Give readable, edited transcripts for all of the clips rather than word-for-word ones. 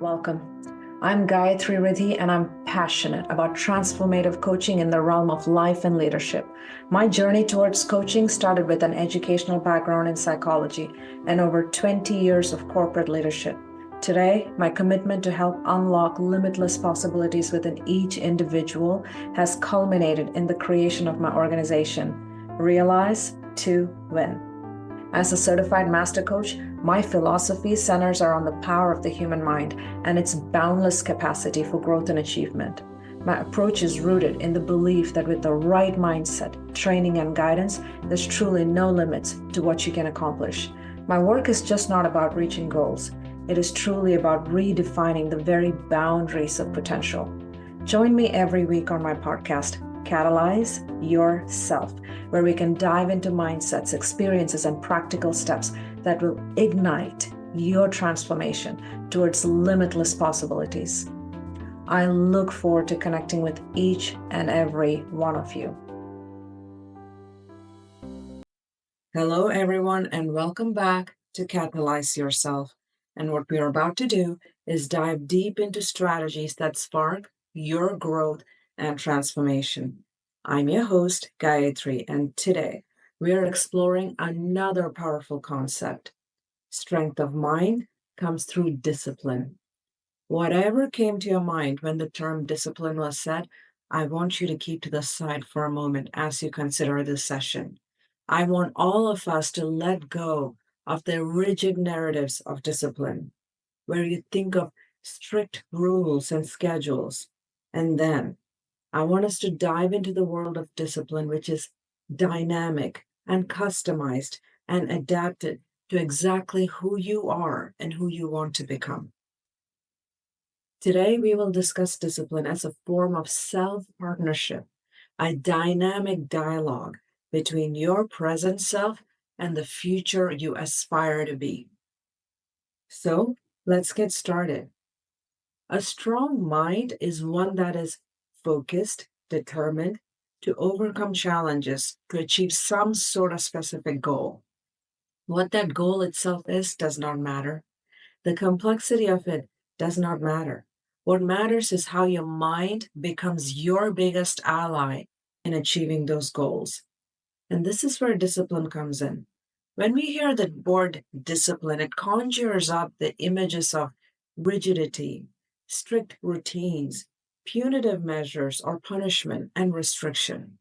Welcome. I'm Gayathri and I'm passionate about transformative coaching in the realm of life and leadership. My journey towards coaching started with an educational background in psychology and over 20 years of corporate leadership. Today, my commitment to help unlock limitless possibilities within each individual has culminated in the creation of my organization, Realize to Win. As a certified master coach, my philosophy centers around the power of the human mind and its boundless capacity for growth and achievement. My approach is rooted in the belief that with the right mindset, training, and guidance, there's truly no limits to what you can accomplish. My work is just not about reaching goals. It is truly about redefining the very boundaries of potential. Join me every week on my podcast, Catalyze Your Self, where we can dive into mindsets, experiences, and practical steps that will ignite your transformation towards limitless possibilities. I look forward to connecting with each and every one of you. Hello, everyone, and welcome back to Catalyze Yourself. And what we are about to do is dive deep into strategies that spark your growth and transformation. I'm your host, Gayathri, and today we are exploring another powerful concept. Strength of mind comes through discipline. Whatever came to your mind when the term discipline was said, I want you to keep to the side for a moment as you consider this session. I want all of us to let go of the rigid narratives of discipline, where you think of strict rules and schedules. And then I want us to dive into the world of discipline, which is dynamic and customized and adapted to exactly who you are and who you want to become. Today, we will discuss discipline as a form of self partnership, a dynamic dialogue between your present self and the future you aspire to be. So, let's get started. A strong mind is one that is focused, determined to overcome challenges to achieve some sort of specific goal. What that goal itself is does not matter. The complexity of it does not matter. What matters is how your mind becomes your biggest ally in achieving those goals. And this is where discipline comes in. When we hear the word discipline, it conjures up the images of rigidity, strict routines, punitive measures, or punishment and restriction.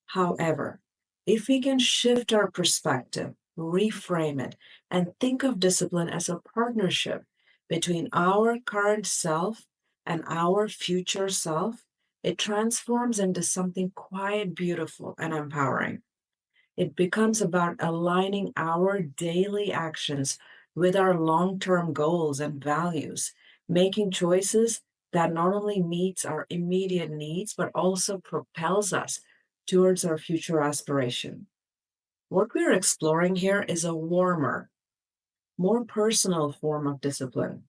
However, if we can shift our perspective, reframe it, and think of discipline as a partnership between our current self and our future self, it transforms into something quite beautiful and empowering. It becomes about aligning our daily actions with our long-term goals and values, making choices that not only meets our immediate needs, but also propels us towards our future aspiration. What we're exploring here is a warmer, more personal form of discipline,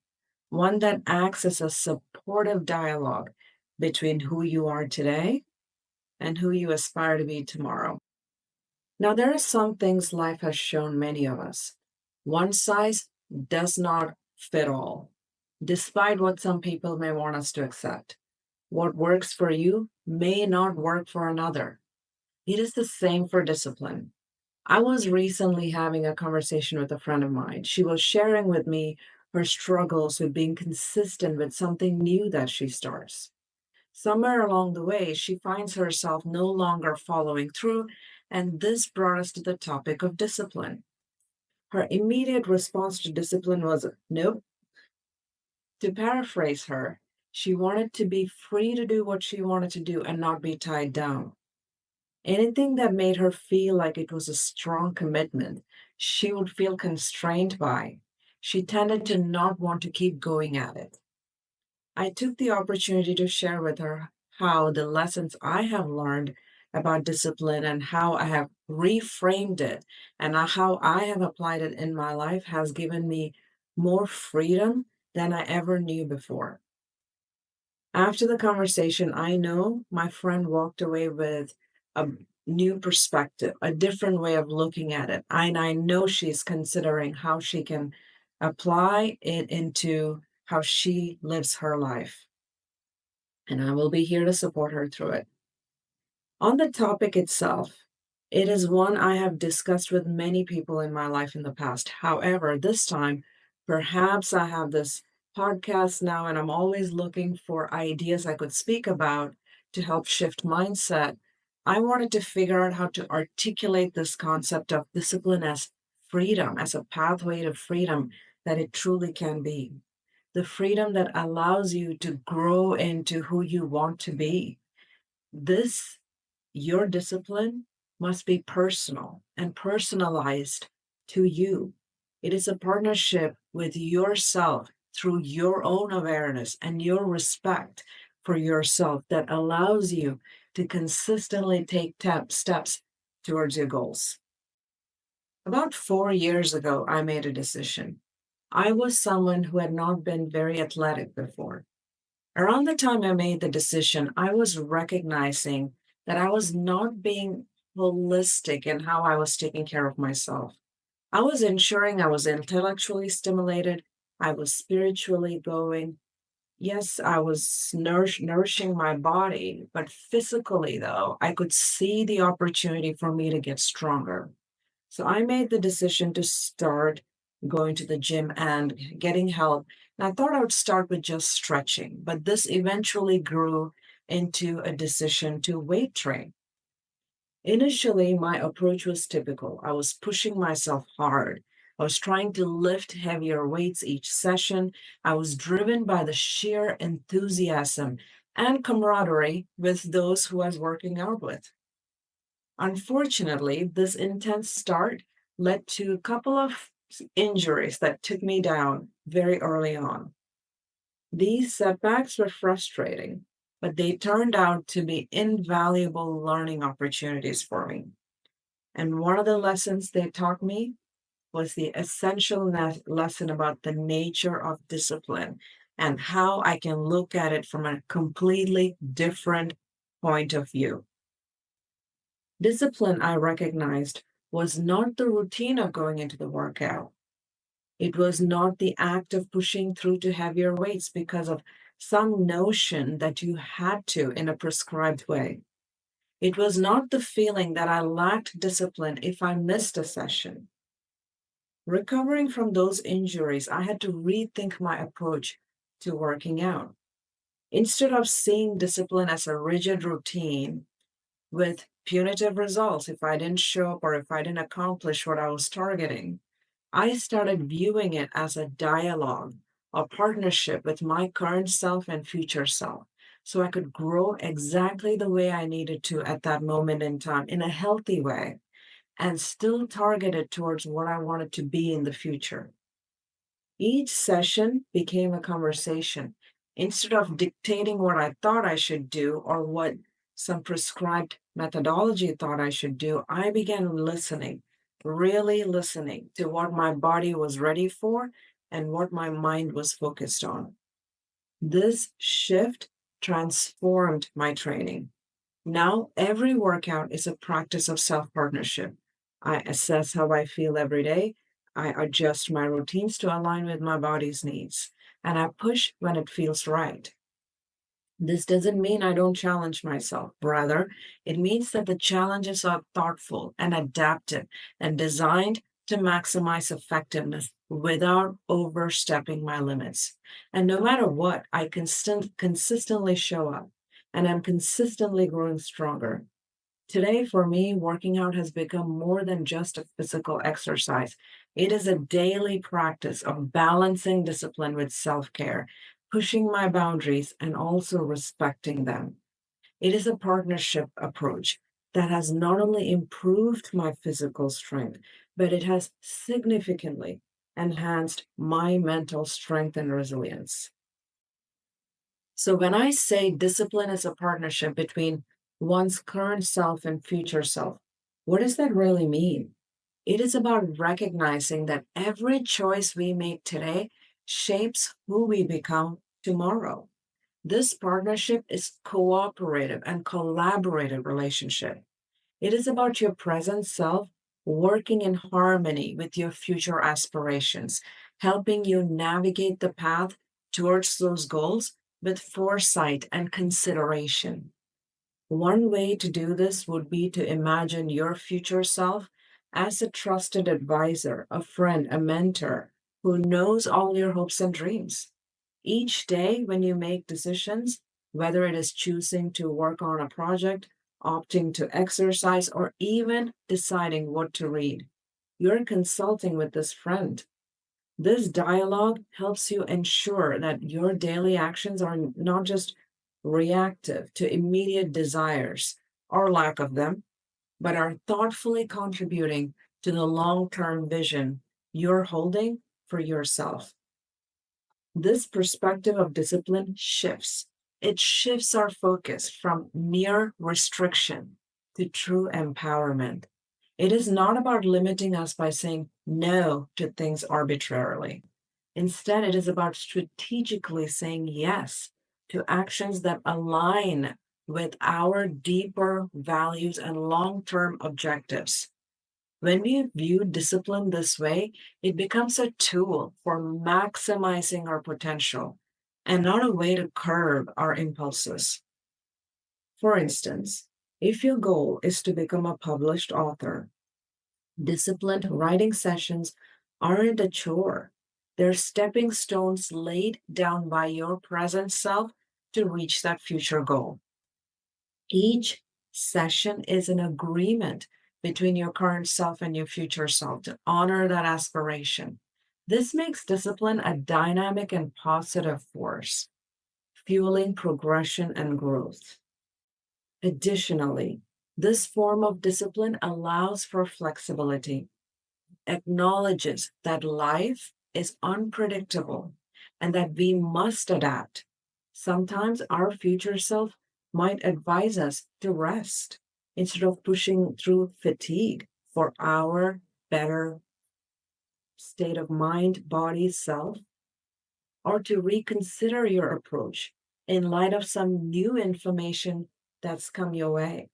one that acts as a supportive dialogue between who you are today and who you aspire to be tomorrow. Now, there are some things life has shown many of us. One size does not fit all, despite what some people may want us to accept. What works for you may not work for another. It is the same for discipline. I was recently having a conversation with a friend of mine. She was sharing with me her struggles with being consistent with something new that she starts. Somewhere along the way, she finds herself no longer following through, and this brought us to the topic of discipline. Her immediate response to discipline was nope. To paraphrase her, she wanted to be free to do what she wanted to do and not be tied down. Anything that made her feel like it was a strong commitment, she would feel constrained by. She tended to not want to keep going at it. I took the opportunity to share with her how the lessons I have learned about discipline and how I have reframed it and how I have applied it in my life has given me more freedom than I ever knew before. After the conversation, I know my friend walked away with a new perspective, a different way of looking at it. And I know she's considering how she can apply it into how she lives her life. And I will be here to support her through it. On the topic itself, it is one I have discussed with many people in my life in the past. However, this time, perhaps I have this podcast now and I'm always looking for ideas I could speak about to help shift mindset. I wanted to figure out how to articulate this concept of discipline as freedom, as a pathway to freedom that it truly can be. The freedom that allows you to grow into who you want to be. This your discipline must be personal and personalized to you. It is a partnership with yourself through your own awareness and your respect for yourself that allows you to consistently take steps towards your goals. About 4 years ago, I made a decision. I was someone who had not been very athletic before. Around the time I made the decision, I was recognizing that I was not being holistic in how I was taking care of myself. I was ensuring I was intellectually stimulated, I was spiritually going. Yes, I was nourishing my body, but physically, though, I could see the opportunity for me to get stronger. So I made the decision to start going to the gym and getting help. And I thought I would start with just stretching, but this eventually grew into a decision to weight train. Initially, my approach was typical. I was pushing myself hard. I was trying to lift heavier weights each session. I was driven by the sheer enthusiasm and camaraderie with those who I was working out with. Unfortunately, this intense start led to a couple of injuries that took me down very early on. These setbacks were frustrating, but they turned out to be invaluable learning opportunities for me. And one of the lessons they taught me was the essential lesson about the nature of discipline and how I can look at it from a completely different point of view. Discipline, I recognized, was not the routine of going into the workout. It was not the act of pushing through to heavier weights because of some notion that you had to in a prescribed way. It was not the feeling that I lacked discipline if I missed a session. Recovering from those injuries, I had to rethink my approach to working out. Instead of seeing discipline as a rigid routine, with punitive results if I didn't show up or if I didn't accomplish what I was targeting. I started viewing it as a dialogue, a partnership with my current self and future self. So I could grow exactly the way I needed to at that moment in time in a healthy way and still target it towards what I wanted to be in the future. Each session became a conversation. Instead of dictating what I thought I should do or what some prescribed methodology thought I should do, I began listening, really listening to what my body was ready for and what my mind was focused on. This shift transformed my training. Now, every workout is a practice of self partnership. I assess how I feel every day. I adjust my routines to align with my body's needs, and I push when it feels right. This doesn't mean I don't challenge myself. Rather, it means that the challenges are thoughtful and adaptive and designed to maximize effectiveness without overstepping my limits. And no matter what, I consistently show up and I'm consistently growing stronger. Today, for me, working out has become more than just a physical exercise. It is a daily practice of balancing discipline with self care, pushing my boundaries, and also respecting them. It is a partnership approach that has not only improved my physical strength, but it has significantly enhanced my mental strength and resilience. So when I say discipline is a partnership between one's current self and future self, what does that really mean? It is about recognizing that every choice we make today shapes who we become tomorrow. This partnership is cooperative and collaborative relationship. It is about your present self working in harmony with your future aspirations, helping you navigate the path towards those goals with foresight and consideration. One way to do this would be to imagine your future self as a trusted advisor, a friend, a mentor who knows all your hopes and dreams. Each day, when you make decisions, whether it is choosing to work on a project, opting to exercise, or even deciding what to read, you're consulting with this friend. This dialogue helps you ensure that your daily actions are not just reactive to immediate desires or lack of them, but are thoughtfully contributing to the long term vision you're holding for yourself. This perspective of discipline shifts. It shifts our focus from mere restriction to true empowerment. It is not about limiting us by saying no to things arbitrarily. Instead, it is about strategically saying yes to actions that align with our deeper values and long term objectives. When we view discipline this way, it becomes a tool for maximizing our potential and not a way to curb our impulses. For instance, if your goal is to become a published author, disciplined writing sessions aren't a chore. They're stepping stones laid down by your present self to reach that future goal. Each session is an agreement between your current self and your future self to honor that aspiration. This makes discipline a dynamic and positive force, fueling progression and growth. Additionally, this form of discipline allows for flexibility, acknowledges that life is unpredictable and that we must adapt. Sometimes our future self might advise us to rest instead of pushing through fatigue for our better state of mind, body, self, or to reconsider your approach in light of some new information that's come your way.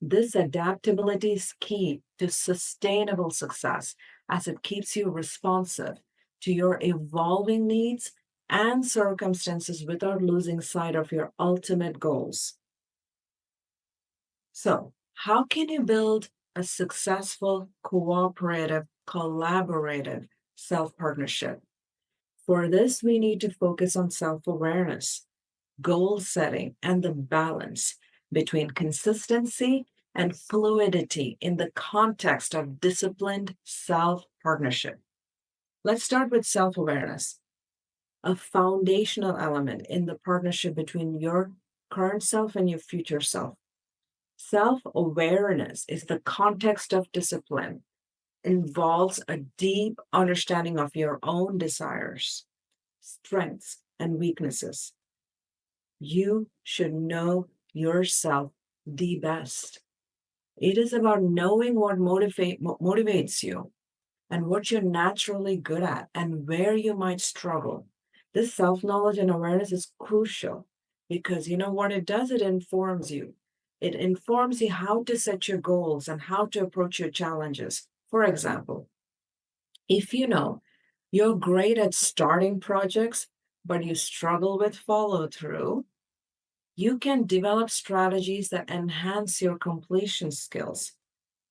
This adaptability is key to sustainable success as it keeps you responsive to your evolving needs and circumstances without losing sight of your ultimate goals. So, how can you build a successful, cooperative, collaborative self partnership? For this, we need to focus on self awareness, goal setting, and the balance between consistency and fluidity in the context of disciplined self partnership. Let's start with self awareness, a foundational element in the partnership between your current self and your future self. Self awareness is the context of discipline, involves a deep understanding of your own desires, strengths, and weaknesses. You should know yourself the best. It is about knowing what motivates you and what you're naturally good at and where you might struggle. This self knowledge and awareness is crucial because you know what it does? It informs you. It informs you how to set your goals and how to approach your challenges. For example, if you know you're great at starting projects, but you struggle with follow through, you can develop strategies that enhance your completion skills.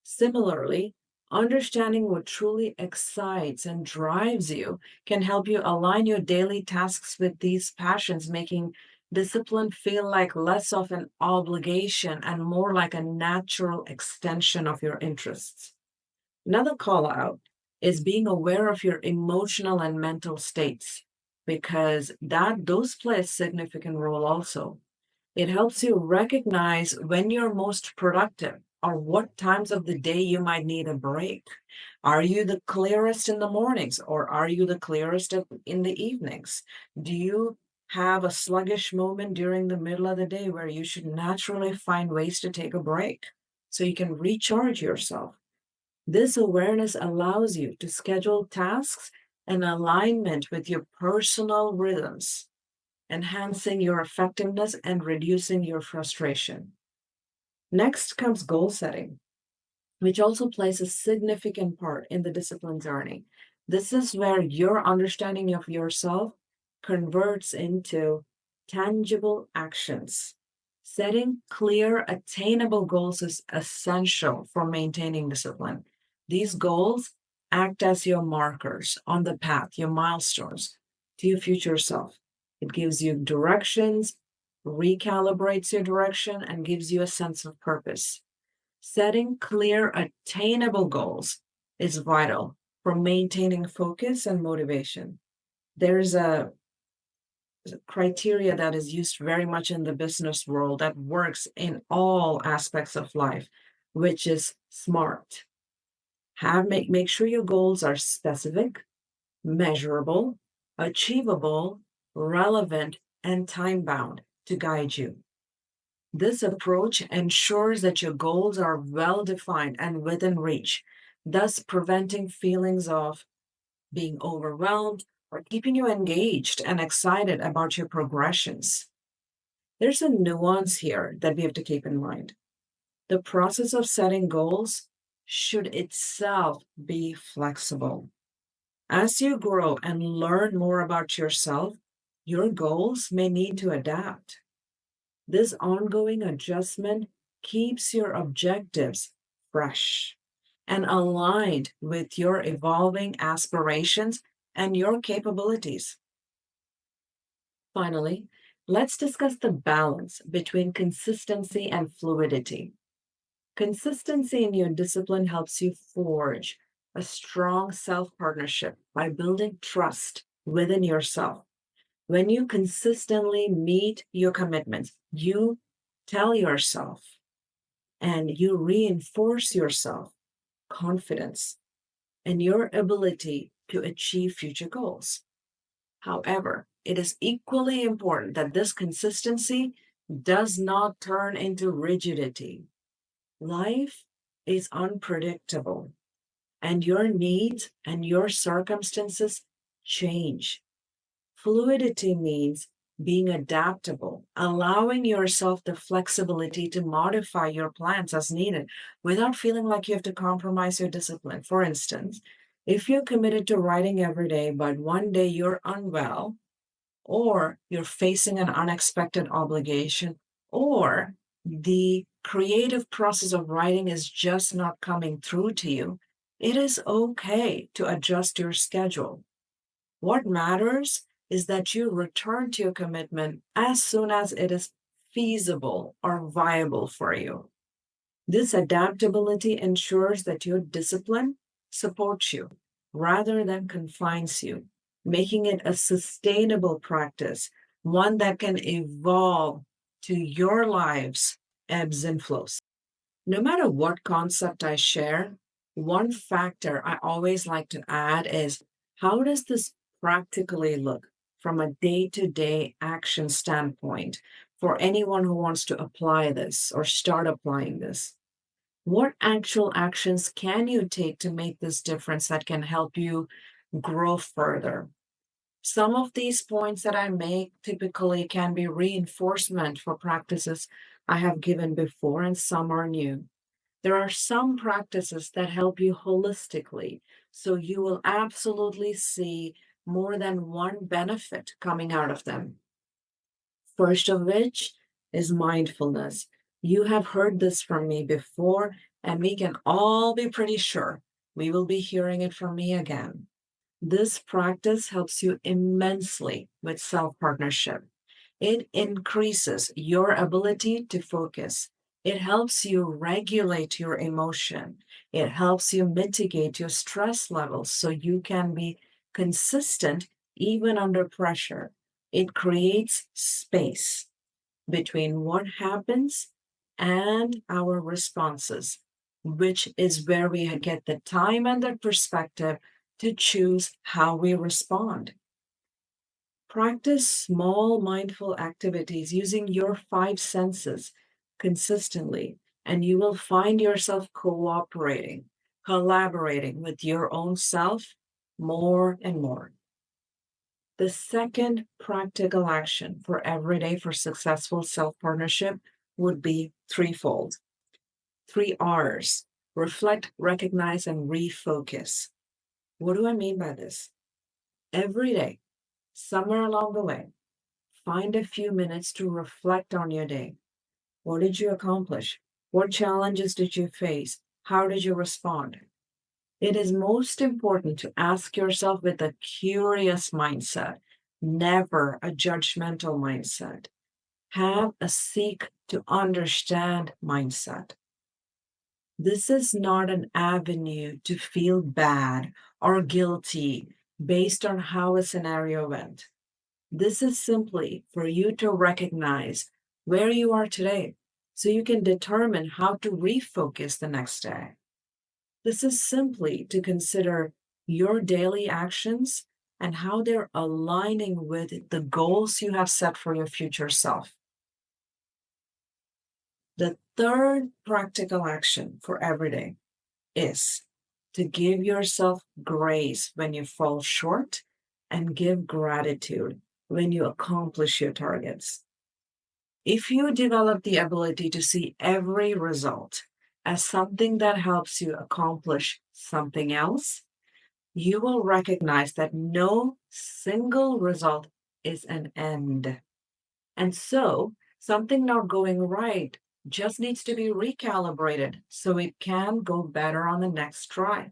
Similarly, understanding what truly excites and drives you can help you align your daily tasks with these passions, making discipline feel like less of an obligation and more like a natural extension of your interests. Another call out is being aware of your emotional and mental states because that those play a significant role also. It helps you recognize when you're most productive or what times of the day you might need a break. Are you the clearest in the mornings or are you the clearest in the evenings? Do you have a sluggish moment during the middle of the day where you should naturally find ways to take a break so you can recharge yourself? This awareness allows you to schedule tasks in alignment with your personal rhythms, enhancing your effectiveness and reducing your frustration. Next comes goal setting, which also plays a significant part in the discipline journey. This is where your understanding of yourself converts into tangible actions. Setting clear, attainable goals is essential for maintaining discipline. These goals act as your markers on the path, your milestones to your future self. It gives you directions, recalibrates your direction, and gives you a sense of purpose. Setting clear, attainable goals is vital for maintaining focus and motivation. There's a criteria that is used very much in the business world that works in all aspects of life, which is SMART. Make sure your goals are specific, measurable, achievable, relevant, and time bound to guide you. This approach ensures that your goals are well defined and within reach, thus preventing feelings of being overwhelmed or keeping you engaged and excited about your progressions. There's a nuance here that we have to keep in mind. The process of setting goals should itself be flexible. As you grow and learn more about yourself, your goals may need to adapt. This ongoing adjustment keeps your objectives fresh and aligned with your evolving aspirations and your capabilities. Finally, let's discuss the balance between consistency and fluidity. Consistency in your discipline helps you forge a strong self partnership by building trust within yourself. When you consistently meet your commitments, you tell yourself and you reinforce yourself confidence and your ability to achieve future goals. However, it is equally important that this consistency does not turn into rigidity. Life is unpredictable, and your needs and your circumstances change. Fluidity means being adaptable, allowing yourself the flexibility to modify your plans as needed without feeling like you have to compromise your discipline. For instance, if you're committed to writing every day, but one day you're unwell, or you're facing an unexpected obligation, or the creative process of writing is just not coming through to you, it is okay to adjust your schedule. What matters is that you return to your commitment as soon as it is feasible or viable for you. This adaptability ensures that your discipline supports you rather than confines you, making it a sustainable practice, one that can evolve to your life's ebbs and flows. No matter what concept I share, one factor I always like to add is how does this practically look from a day to day action standpoint for anyone who wants to apply this or start applying this? What actual actions can you take to make this difference that can help you grow further? Some of these points that I make typically can be reinforcement for practices I have given before, and some are new. There are some practices that help you holistically, so you will absolutely see more than one benefit coming out of them. First of which is mindfulness. You have heard this from me before, and we can all be pretty sure we will be hearing it from me again. This practice helps you immensely with self partnership. It increases your ability to focus. It helps you regulate your emotion. It helps you mitigate your stress levels so you can be consistent even under pressure. It creates space between what happens and our responses, which is where we get the time and the perspective to choose how we respond. Practice small mindful activities using your five senses consistently, and you will find yourself cooperating, collaborating with your own self more and more. The second practical action for every day for successful self partnership would be threefold. Three R's: reflect, recognize, and refocus. What do I mean by this? Every day, somewhere along the way, find a few minutes to reflect on your day. What did you accomplish? What challenges did you face? How did you respond? It is most important to ask yourself with a curious mindset, never a judgmental mindset. Have a seek to understand mindset. This is not an avenue to feel bad or guilty based on how a scenario went. This is simply for you to recognize where you are today so you can determine how to refocus the next day. This is simply to consider your daily actions and how they're aligning with the goals you have set for your future self. The third practical action for every day is to give yourself grace when you fall short and give gratitude when you accomplish your targets. If you develop the ability to see every result as something that helps you accomplish something else, you will recognize that no single result is an end. And so, something not going right just needs to be recalibrated so it can go better on the next try.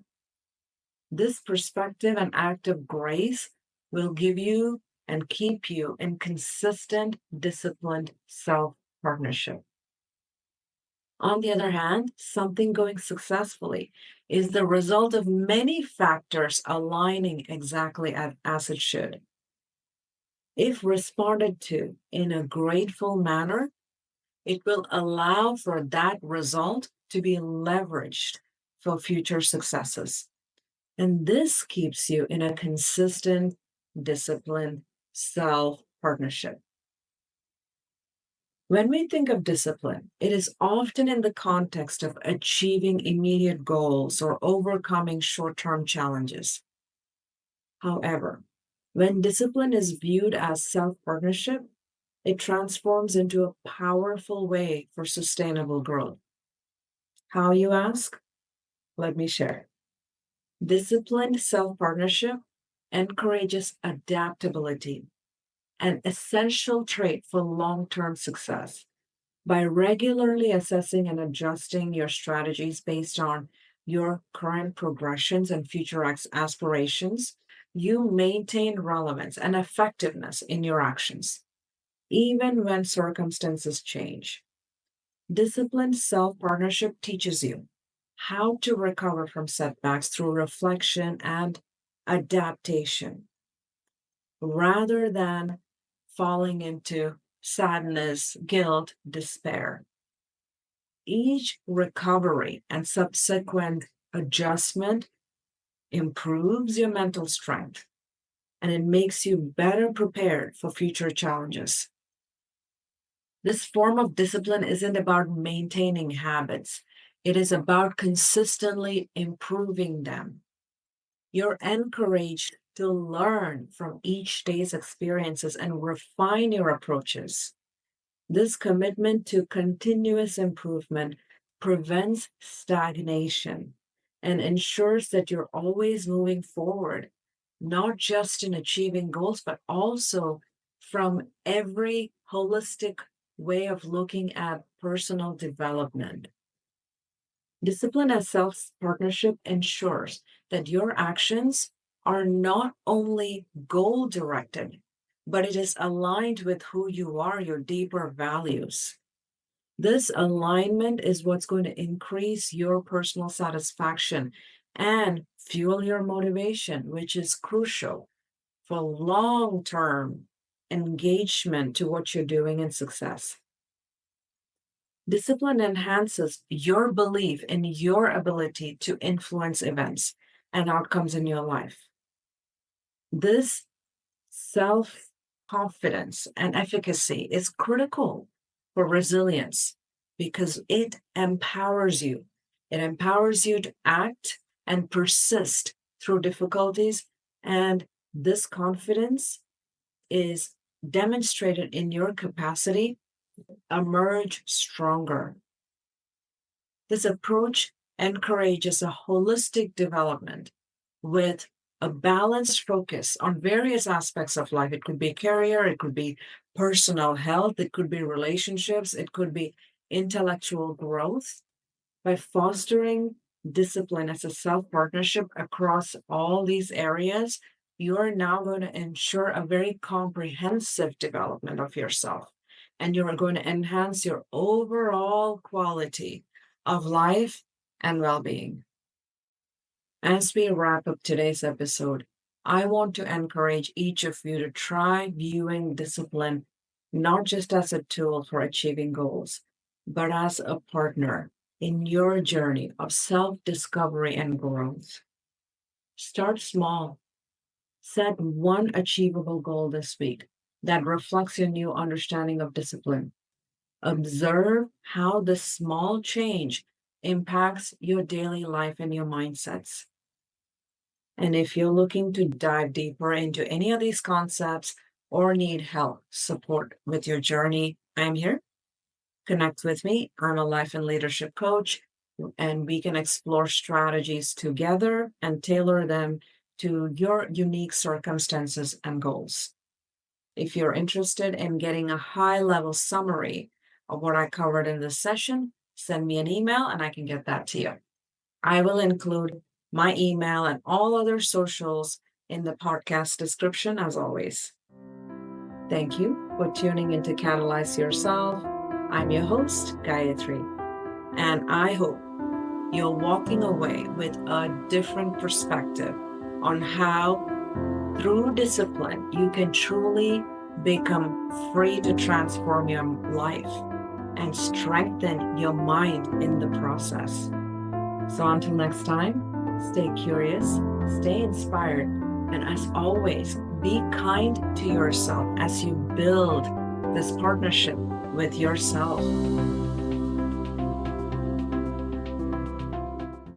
This perspective and act of grace will give you and keep you in consistent, disciplined self partnership. On the other hand, something going successfully is the result of many factors aligning exactly as it should. If responded to in a grateful manner, it will allow for that result to be leveraged for future successes. And this keeps you in a consistent, disciplined self partnership. When we think of discipline, it is often in the context of achieving immediate goals or overcoming short term challenges. However, when discipline is viewed as self partnership, it transforms into a powerful way for sustainable growth. How, you ask? Let me share. Disciplined self partnership encourages adaptability, an essential trait for long term success. By regularly assessing and adjusting your strategies based on your current progressions and future aspirations, you maintain relevance and effectiveness in your actions, even when circumstances change. Disciplined self partnership teaches you how to recover from setbacks through reflection and adaptation rather than falling into sadness, guilt, despair. Each recovery and subsequent adjustment improves your mental strength and it makes you better prepared for future challenges. This form of discipline isn't about maintaining habits, it is about consistently improving them. You're encouraged to learn from each day's experiences and refine your approaches. This commitment to continuous improvement prevents stagnation and ensures that you're always moving forward, not just in achieving goals, but also from every holistic way of looking at personal development. Discipline as self partnership ensures that your actions are not only goal directed, but it is aligned with who you are, your deeper values. This alignment is what's going to increase your personal satisfaction and fuel your motivation, which is crucial for long term engagement to what you're doing and success. Discipline enhances your belief in your ability to influence events and outcomes in your life. This self confidence and efficacy is critical for resilience because it empowers you. It empowers you to act and persist through difficulties. And this confidence is demonstrated in your capacity to emerge stronger. This approach encourages a holistic development with a balanced focus on various aspects of life. It could be career, it could be personal health, it could be relationships, it could be intellectual growth. By fostering discipline as a self partnership across all these areas, you are now going to ensure a very comprehensive development of yourself. And you're going to enhance your overall quality of life and well being. As we wrap up today's episode, I want to encourage each of you to try viewing discipline not just as a tool for achieving goals, but as a partner in your journey of self discovery and growth. Start small. Set one achievable goal this week that reflects your new understanding of discipline. Observe how this small change impacts your daily life and your mindsets. And if you're looking to dive deeper into any of these concepts or need help, support with your journey, I'm here. Connect with me. I'm a life and leadership coach, and we can explore strategies together and tailor them to your unique circumstances and goals. If you're interested in getting a high level summary of what I covered in this session, send me an email and I can get that to you. I will include my email and all other socials in the podcast description as always. Thank you for tuning into Catalyze Yourself. I'm your host, Gayathri, and I hope you're walking away with a different perspective on how, through discipline, you can truly become free to transform your life and strengthen your mind in the process. So until next time, stay curious, stay inspired, and as always, be kind to yourself as you build this partnership with yourself.